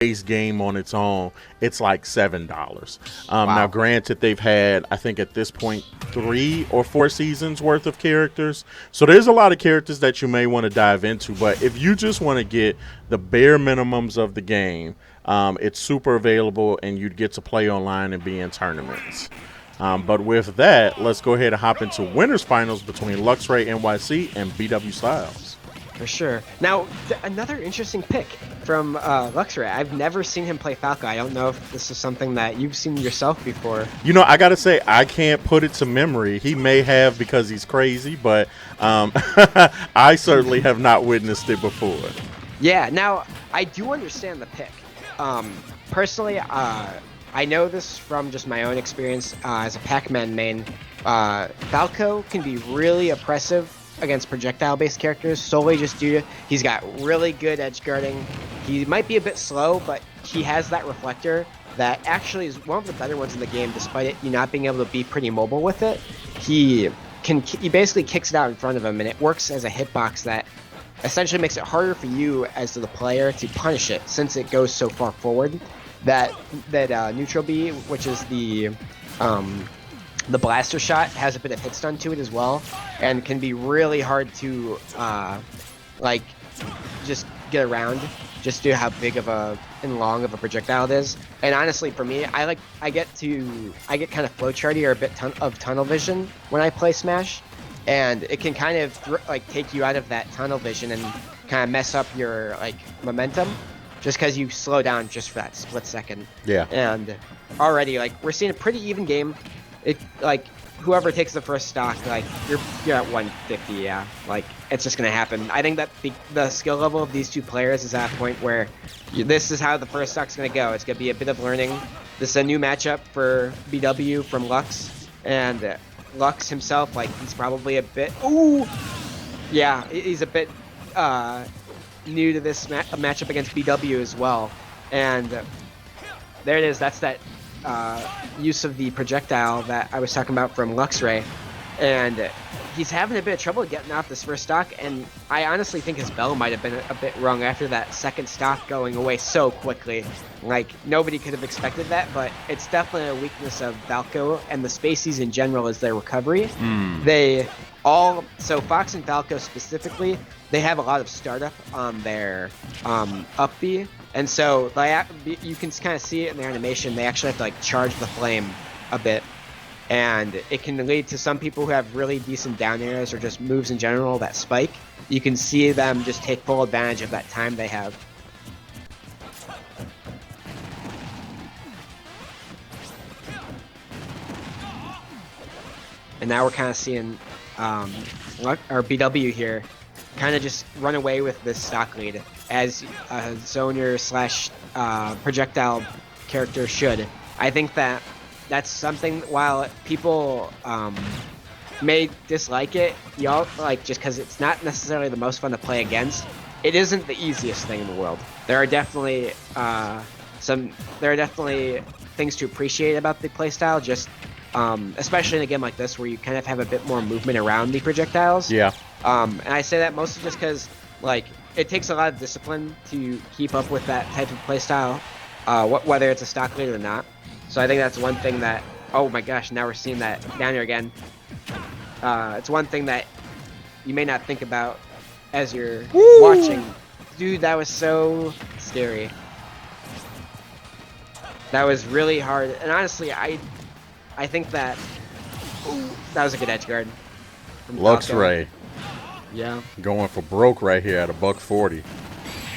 base game on its own, it's like $7. Now, Wow. granted, they've had, I think at this point, 3 or 4 seasons worth of characters. So there's a lot of characters that you may want to dive into. But if you just want to get the bare minimums of the game, it's super available and you'd get to play online and be in tournaments. But with that, let's go ahead and hop into winners finals between Luxray NYC and BW Styles. For sure. Now, another interesting pick from Luxray. I've never seen him play Falco. I don't know if this is something that you've seen yourself before. You know, I gotta say, I can't put it to memory. He may have because he's crazy, but I certainly have not witnessed it before. Yeah, now, I do understand the pick. Personally, I know this from just my own experience as a Pac-Man main. Falco can be really oppressive against projectile-based characters solely just due to he's got really good edge guarding. He might be a bit slow, but he has that reflector that actually is one of the better ones in the game, despite it you not being able to be pretty mobile with it. He basically kicks it out in front of him, and it works as a hitbox that essentially makes it harder for you as the player to punish it since it goes so far forward. That neutral B, which is the blaster shot, has a bit of hit stun to it as well, and can be really hard to like just get around, just due to how big of a and long of a projectile it is. And honestly, for me, I get kind of flowcharty or a bit of tunnel vision when I play Smash, and it can kind of take you out of that tunnel vision and kind of mess up your momentum, just because you slow down just for that split second. Yeah. And already, we're seeing a pretty even game. It whoever takes the first stock, you're at 150. Yeah, it's just gonna happen. I think that the skill level of these two players is at a point where this is how the first stock's gonna go. It's gonna be a bit of learning. This is a new matchup for BW from Lux, and Lux himself, he's probably a bit. Ooh, yeah, he's a bit new to this matchup against BW as well, and there it is. That's that use of the projectile that I was talking about from Luxray, and he's having a bit of trouble getting off this first stock, and I honestly think his bell might have been a bit wrong after that second stock going away so quickly. Nobody could have expected that, but it's definitely a weakness of Falco and the Spaceys in general is their recovery. So Fox and Falco specifically, they have a lot of startup on their up B, and so you can kind of see it in their animation. They actually have to charge the flame a bit, and it can lead to some people who have really decent down airs or just moves in general that spike. You can see them just take full advantage of that time they have. And now we're kind of seeing our BW here kind of just run away with this stock lead as a zoner / projectile character should. I think that's something, while people may dislike it, y'all just because it's not necessarily the most fun to play against, it isn't the easiest thing in the world. There are definitely things to appreciate about the playstyle, just especially in a game like this where you kind of have a bit more movement around the projectiles. Yeah. And I say that mostly just because it takes a lot of discipline to keep up with that type of playstyle, whether it's a stock lead or not. So I think that's one thing that, oh my gosh, now we're seeing that down here again. It's one thing that you may not think about as you're watching. Dude, that was so scary. That was really hard. And honestly, I think that that was a good edge guard. Luxray. Yeah. Going for broke right here at $140.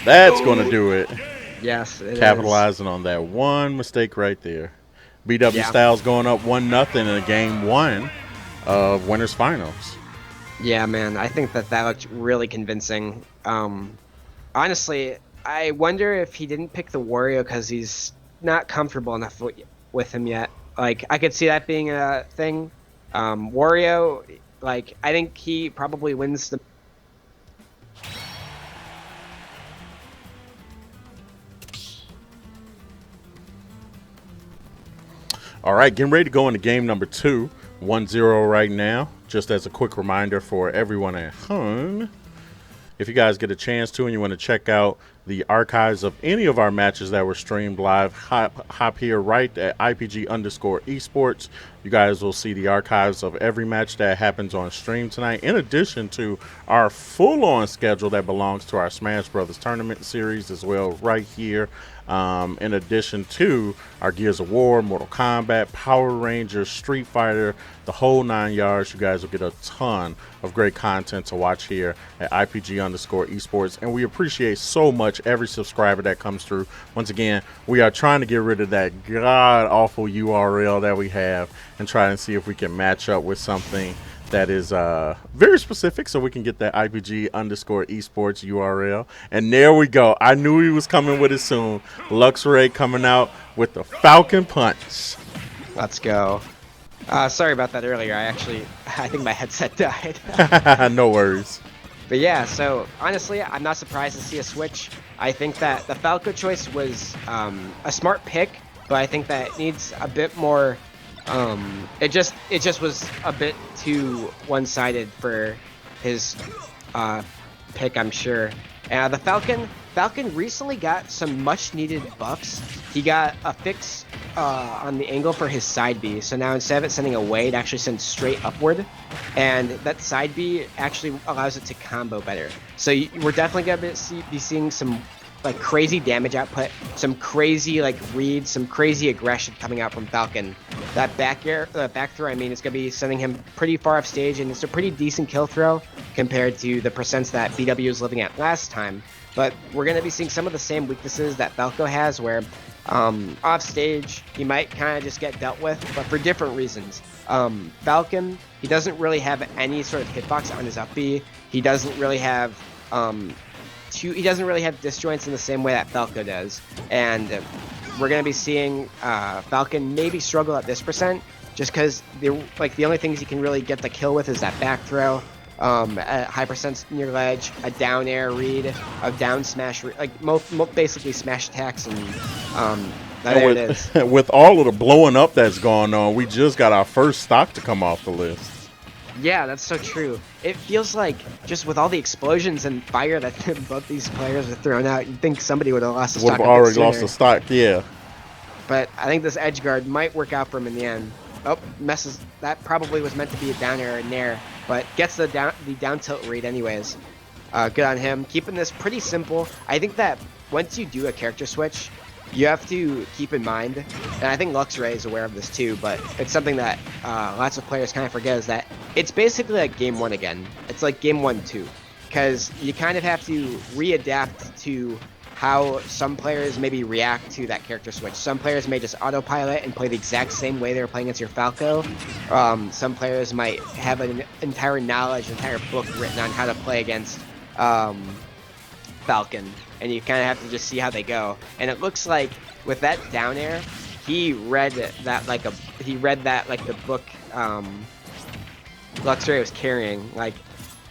That's going to do it. Yes, it Capitalizing on that one mistake right there. BW Styles going up 1-0 in a game 1 of winners finals. Yeah, man. I think that looked really convincing. Honestly, I wonder if he didn't pick the Wario because he's not comfortable enough with him yet. I could see that being a thing. Wario, I think he probably wins the. All right, getting ready to go into game number 2. 1-0 right now. Just as a quick reminder for everyone at home, if you guys get a chance to and you want to check out the archives of any of our matches that were streamed live, hop here right at IPG_esports. You guys will see the archives of every match that happens on stream tonight, in addition to our full-on schedule that belongs to our Smash Brothers tournament series as well, right here. In addition to our Gears of War, Mortal Kombat, Power Rangers, Street Fighter, the whole 9 yards. You guys will get a ton of great content to watch here at IPG_esports. And we appreciate so much every subscriber that comes through. Once again, we are trying to get rid of that god-awful URL that we have and try and see if we can match up with something that is very specific, so we can get that IPG_esports URL. And there we go. I knew he was coming with it soon. Luxray coming out with the Falcon punch. Let's go. Sorry about that earlier. I think my headset died. No worries. But yeah, so honestly, I'm not surprised to see a switch. I think that the Falco choice was a smart pick, but I think that it needs a bit more. It just was a bit too one-sided for his pick, I'm sure. The Falcon recently got some much-needed buffs. He got a fix on the angle for his side B, so now instead of it sending away, it actually sends straight upward, and that side B actually allows it to combo better. So we're definitely gonna be seeing some like crazy damage output, some crazy like reads, some crazy aggression coming out from Falcon. That back throw, I mean, is going to be sending him pretty far off stage, and it's a pretty decent kill throw compared to the percents that BW was living at last time. But we're going to be seeing some of the same weaknesses that Falco has, where off stage he might kind of just get dealt with, but for different reasons. Falcon, he doesn't really have any sort of hitbox on his up B. He doesn't really have he doesn't really have disjoints in the same way that Falco does, and we're going to be seeing Falcon maybe struggle at this percent, just because the only things he can really get the kill with is that back throw, at high percents near ledge, a down air read, a down smash, like basically smash attacks, and there it is. With all of the blowing up that's going on, we just got our first stock to come off the list. Yeah, that's so true. It feels like just with all the explosions and fire that both these players are throwing out, you'd think somebody would have lost a stock. Would have already lost a stock, yeah. But I think this edge guard might work out for him in the end. Oh, messes. That probably was meant to be a down air in there, but gets the down tilt read anyways. Good on him. Keeping this pretty simple. I think that once you do a character switch, you have to keep in mind, and I think Luxray is aware of this too, but it's something that lots of players kind of forget, is that it's basically like game 1 again. It's like game 1-2, because you kind of have to readapt to how some players maybe react to that character switch. Some players may just autopilot and play the exact same way they were playing against your Falco. Some players might have an entire book written on how to play against Falcon, and you kind of have to just see how they go. And it looks like with that down air, he read that like the book Luxray was carrying. Like,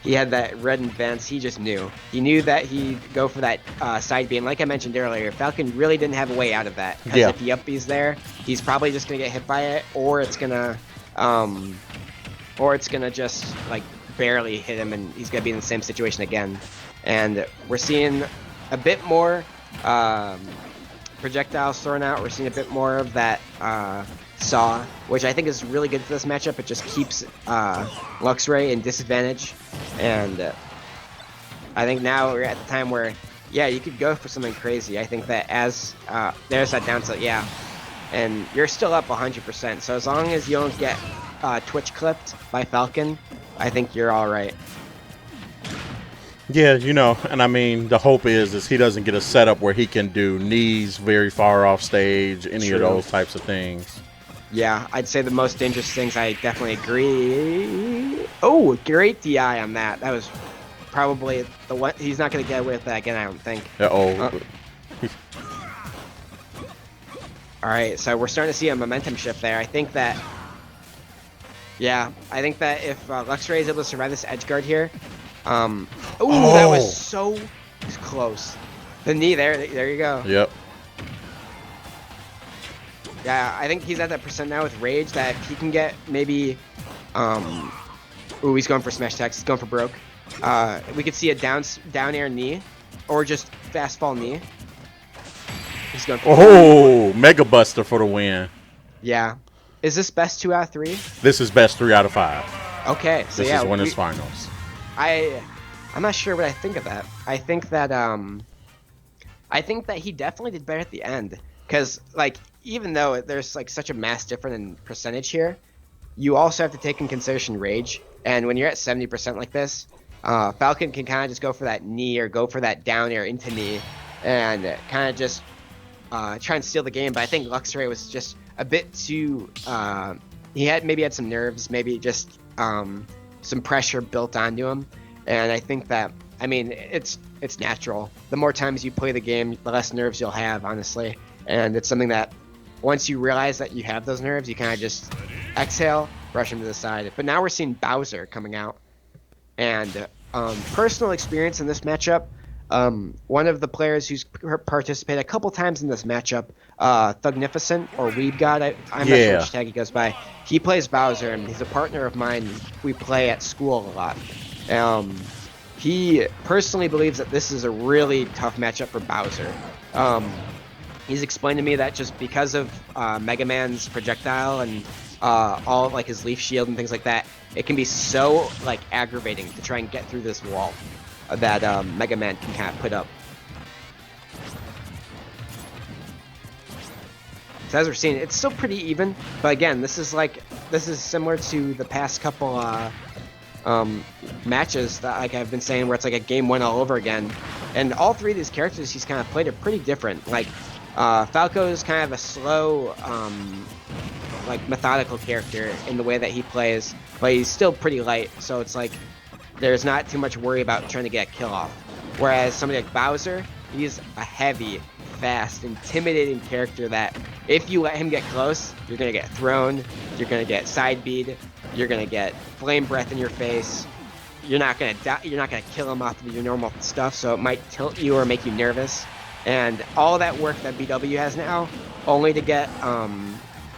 he had that read in advance. He just knew. He knew that he'd go for that side B. And like I mentioned earlier, Falcon really didn't have a way out of that. Because if the up B's there, he's probably just gonna get hit by it, or it's gonna just like barely hit him, and he's gonna be in the same situation again. And we're seeing a bit more projectiles thrown out. We're seeing a bit more of that saw, which I think is really good for this matchup. It just keeps Luxray in disadvantage, and I think now we're at the time where, yeah, you could go for something crazy. I think that as there's that down tilt, yeah, and you're still up 100%. So as long as you don't get Twitch clipped by Falcon, I think you're all right. Yeah, you know, and I mean, the hope is he doesn't get a setup where he can do knees very far off stage, any of those types of things. Yeah, I'd say the most dangerous things, I definitely agree. Oh, great DI on that. That was probably the one. He's not going to get away with that again, I don't think. All right, so we're starting to see a momentum shift there. I think that, yeah, I think that if Luxray is able to survive this edge guard here, that was so close. The knee there you go. Yep. Yeah, I think he's at that percent now with Rage that he can get maybe, he's going for smash attacks, he's going for broke. We could see a down air knee, or just fast fall knee. He's going for Oh, Mega Buster for the win. Yeah. Is this best 2 out of 3? This is best 3 out of 5. Okay, so This yeah, is winners finals. I'm not sure what I think of that. I think that he definitely did better at the end, because like even though there's like such a mass difference in percentage here, you also have to take in consideration rage, and when you're at 70% like this, Falcon can kind of just go for that knee or go for that down air into knee, and kind of just try and steal the game. But I think Luxray was just a bit too. He had some nerves, maybe just some pressure built onto him, and I think that it's natural. The more times you play the game, the less nerves you'll have, honestly, and it's something that once you realize that you have those nerves, you kind of just exhale, brush them to the side. But now we're seeing Bowser coming out, and personal experience in this matchup. One of the players who's participated a couple times in this matchup, Thugnificent or Weeb God, I'm not sure which tag he goes by. He plays Bowser, and he's a partner of mine. We play at school a lot. He personally believes that this is a really tough matchup for Bowser. He's explained to me that just because of Mega Man's projectile and all of, like, his leaf shield and things like that, it can be so like aggravating to try and get through this wall that Mega Man can kind of put up. So as we're seeing, it's still pretty even, but again, this is similar to the past couple matches that, like I've been saying, where it's like a game one all over again. And all three of these characters he's kind of played are pretty different. Like Falco is kind of a slow, like methodical character in the way that he plays, but he's still pretty light, so it's like there's not too much worry about trying to get a kill off. Whereas somebody like Bowser, he's a heavy, fast, intimidating character that if you let him get close, you're gonna get thrown, you're gonna get side bead, you're gonna get flame breath in your face. You're not gonna die, you're not gonna kill him off of your normal stuff, so it might tilt you or make you nervous. And all that work that BW has now, only to get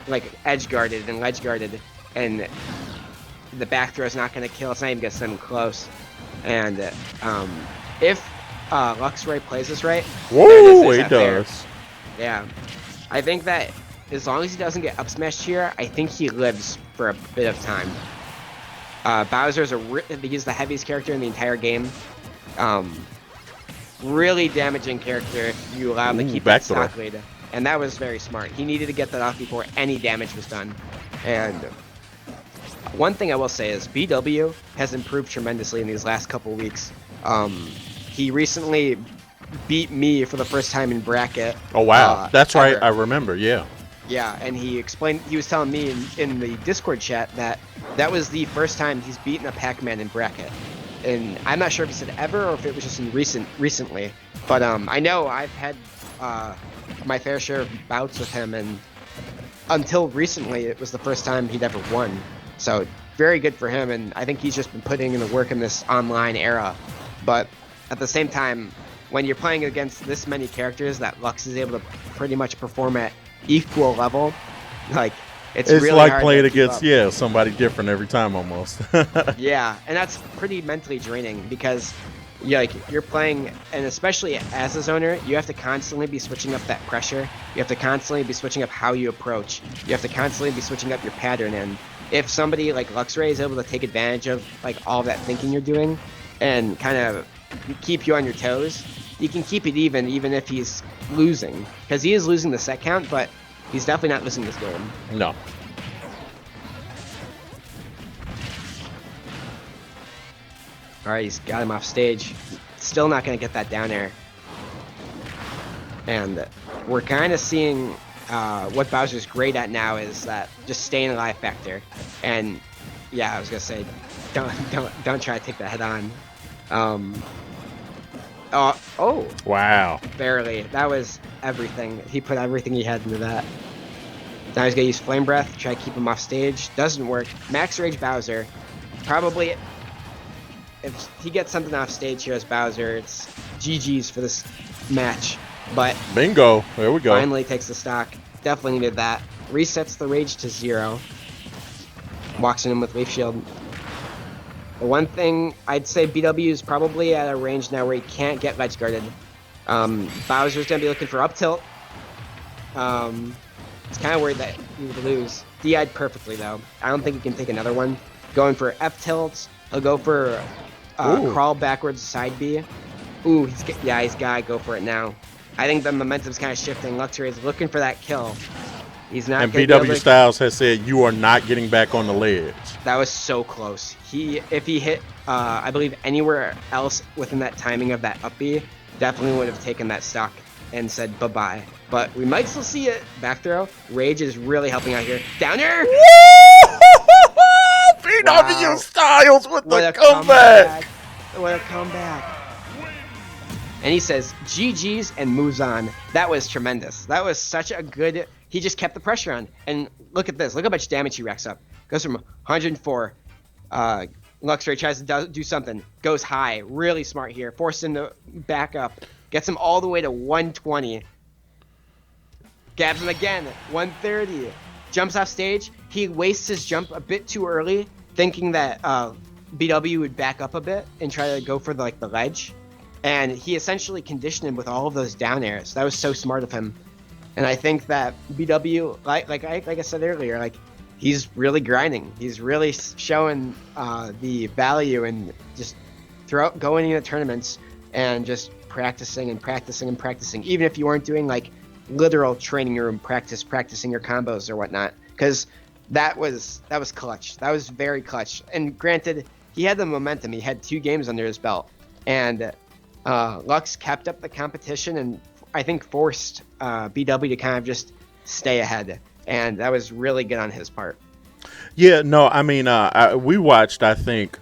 like edge guarded and ledge guarded, and the back throw is not gonna kill. It's not even gonna send him close. And if Luxray plays this right, whoa, he does. Yeah, I think that as long as he doesn't get up smashed here, I think he lives for a bit of time. Bowser is he's the heaviest character in the entire game. Really damaging character if you allow him to keep that stock lead. And that was very smart. He needed to get that off before any damage was done. And one thing I will say is BW has improved tremendously in these last couple weeks. He recently beat me for the first time in bracket. Oh wow, that's right. I remember. Yeah. Yeah, and he was telling me in the Discord chat that was the first time he's beaten a Pac-Man in bracket. And I'm not sure if he said ever or if it was just in recently. But I know I've had my fair share of bouts with him, and until recently it was the first time he'd ever won. So very good for him, and I think he's just been putting in the work in this online era. But at the same time, when you're playing against this many characters that Lux is able to pretty much perform at equal level, like it's really like hard playing to keep against up. somebody different every time almost. Yeah, and that's pretty mentally draining because you're playing, and especially as a zoner, you have to constantly be switching up that pressure. You have to constantly be switching up how you approach. You have to constantly be switching up your pattern. And if somebody like Luxray is able to take advantage of like all that thinking you're doing and kind of keep you on your toes, you can keep it even if he's losing, because he is losing the set count, but he's definitely not losing this game. No. Alright, he's got him off stage. Still not going to get that down air. And we're kind of seeing what Bowser's great at now is that just staying alive factor. And yeah, I was going to say, don't try to take that head on. Oh. Wow. Barely. That was everything. He put everything he had into that. Now he's going to use Flame Breath, try to keep him off stage. Doesn't work. Max Rage Bowser. Probably, if he gets something off stage here as Bowser, it's GG's for this match. But bingo. There we go. Finally takes the stock. Definitely needed that. Resets the rage to 0. Walks in with Leaf Shield. The one thing I'd say BW is probably at a range now where he can't get ledge guarded. Bowser's gonna be looking for up tilt. It's kind of worried that he would lose. DI'd perfectly though. I don't think he can take another one. Going for F tilts. He'll go for crawl backwards side B. Ooh, he's gotta go for it now. I think the momentum's kind of shifting. Luxray is looking for that kill. He's not. And BW Styles has said you are not getting back on the ledge. That was so close. If he hit, I believe anywhere else within that timing of that up B, definitely would have taken that stock and said bye-bye. But we might still see it. Back throw. Rage is really helping out here. Down here. BW Styles with the comeback. What a comeback. And he says GG's and moves on. That was tremendous. That was such a good. He just kept the pressure on. And look at this. Look how much damage he racks up. Goes from 104. Luxray tries to do something. Goes high. Really smart here. Forced him to back up. Gets him all the way to 120. Gabs him again. 130. Jumps off stage. He wastes his jump a bit too early, thinking that BW would back up a bit and try to go for the ledge. And he essentially conditioned him with all of those down airs. That was so smart of him. And I think that BW, like I said earlier, he's really grinding. He's really showing the value in just going into tournaments and just practicing and practicing and practicing. Even if you weren't doing literal training room practicing your combos or whatnot, because that was clutch. That was very clutch. And granted, he had the momentum. He had 2 games under his belt, and Lux kept up the competition and I think forced BW to kind of just stay ahead, and that was really good on his part. Yeah, no, I mean, we watched, I think,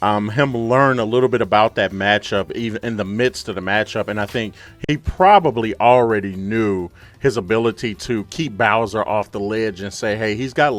him learn a little bit about that matchup, even in the midst of the matchup, and I think he probably already knew his ability to keep Bowser off the ledge and say, hey, he's got